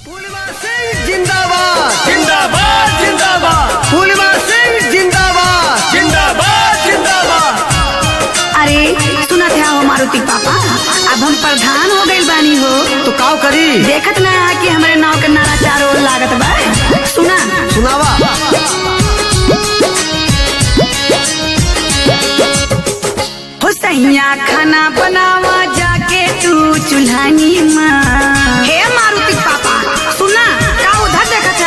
पूर्णिमा सिंह जिंदाबाद जिंदाबाद जिंदाबाद पूर्णिमा सिंह जिंदाबाद जिंदाबाद जिंदाबाद। अरे सुना था हो मारुति पापा, अब हम प्रधान हो गइल बानी हो। तो काव करी देखत ना कि हमारे नाव के नारा चारों ओर लागत बा। सुना सुनावा। हो सैया खाना बनावा जाके तू चूल्हानी माँ। हे मारुति पापा सुना का उधर देखत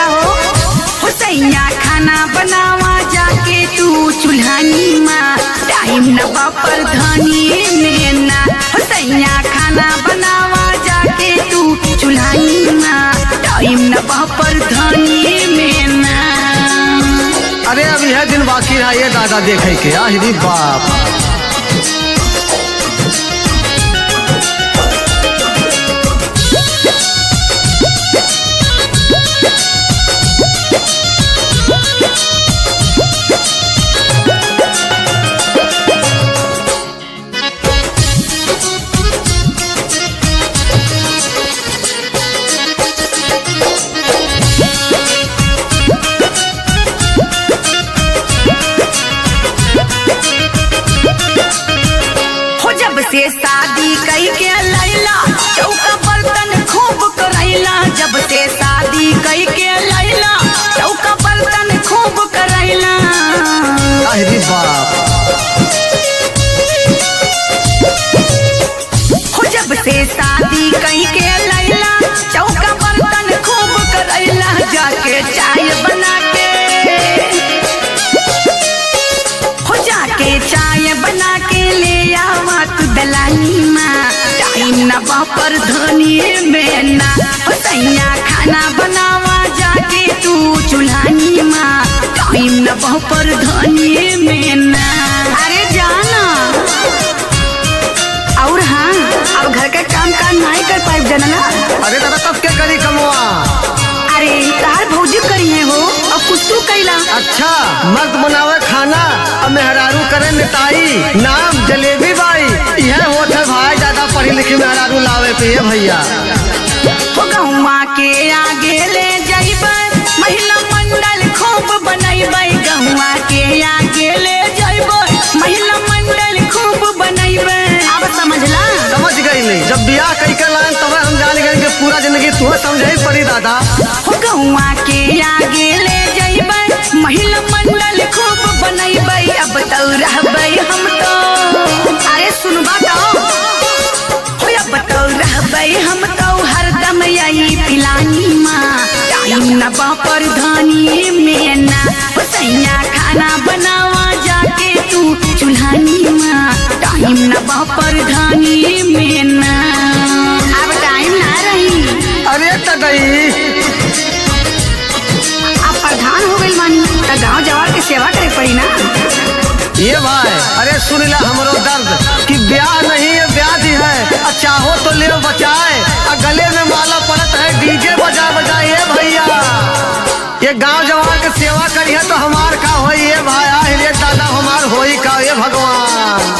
हो सैया खाना बनावा जाके तू चूल्हानी माँ। टाइम न बापर धनी में ना हो सैया खाना बनावा जाके तू चूल्हानी माँ। टाइम न बापर धनी में ना। अरे अब यह दिन बाकी है ये दादा देखे के आहिरी बाप। से शादी कई के लैला चौका बर्तन खूब करैला। जब से शादी कई के लैला चौका बर्तन खूब करैला। आहिरी बाप। हो जब से शादी कई के लैला चौका बर्तन खूब करैला। जाके चाय बना के हो जाके चाय बना के ले आवा तू दलानी माँ। टाइम न बापर धनी में ना हो सैया खाना बनावा जाके तू चूल्हानी माँ। टाइम न बापर धनी में ना। अरे जाना और हाँ अब घर के काम नहीं कर पाए जनला। अरे दादा तब क्या करी कमवा। अरे तार भौजी करी है हो अब कुछ तू कैला। अच्छा मर्द बनावे खाना अब मेहरारू करे निताई। नाम जलेबी बाई यह होत है भाई। ज्यादा पढ़ी लिखी मेहरारू लावे पे ये भैया। हो गौवा के आगे ले जाइबे महिला मंडल खूब बनैबे। गौवा के आगे ले जाइबे महिला मंडल खूब बनैबे। अब समझला। समझ गई नहीं जब ब्याह कई कर लान तब हम जान गए कि पूरा जिंदगी तुम्हें समझे ही पड़ी दादा। हो गौवा के आगे ले जाइबे महिला मंडल खूब बनैबे। अब तो रहबे हम तो अरे सुनबा तो हो अब तो रहबे हम तो हरदम यही पिलानी माँ। टाइम न बापर धनी में ना हो सैया खाना बनावा जाके तू चूल्हानी माँ। टाइम न बापर धनी में ना। अब टाइम ना रही। अरे तगई अब प्रधान हो गई मानी तो गाँव जवार के सेवा करे पड़ी ना। ये भाई अरे सुन ला हमरो दर्द कि ब्याह नहीं है व्याधि है। चाहो तो ले बचाए गले में माला पड़त है डीजे बजा बजा। ये भैया ये गांव जवान के सेवा करी है तो हमार का होई। ये भाई ये दादा हमार होई का। ये भगवान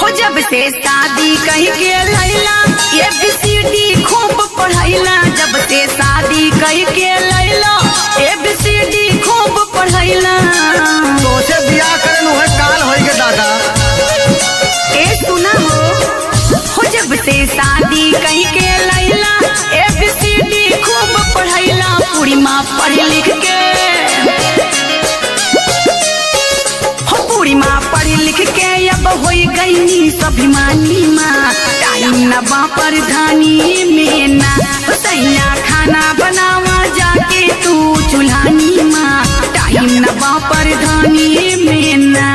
हो जब से शादी कही के लैला ABCD खूब पढ़ैला। जब से शादी कही के लैला ABCD खूब पढ़ैला। तो से ब्याह करे नु है काल होई के दादा। ए सुना हो जब से शादी कही के लैला ABCD खूब पढ़ैला। पूरी माँ पढ़ लिख के पूरी माँ पढ़ लिख के अब हो गई स्वाभिमानी माँ। टाइम न बापर धनी में ना हो सैया खाना बनावा जाके तू चूल्हानी माँ। टाइम न बापर धनी में ना।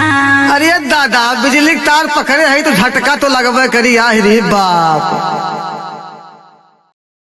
अरे दादा बिजली के तार पकड़े है तो झटका तो लगबे करी। आहिरी बाप।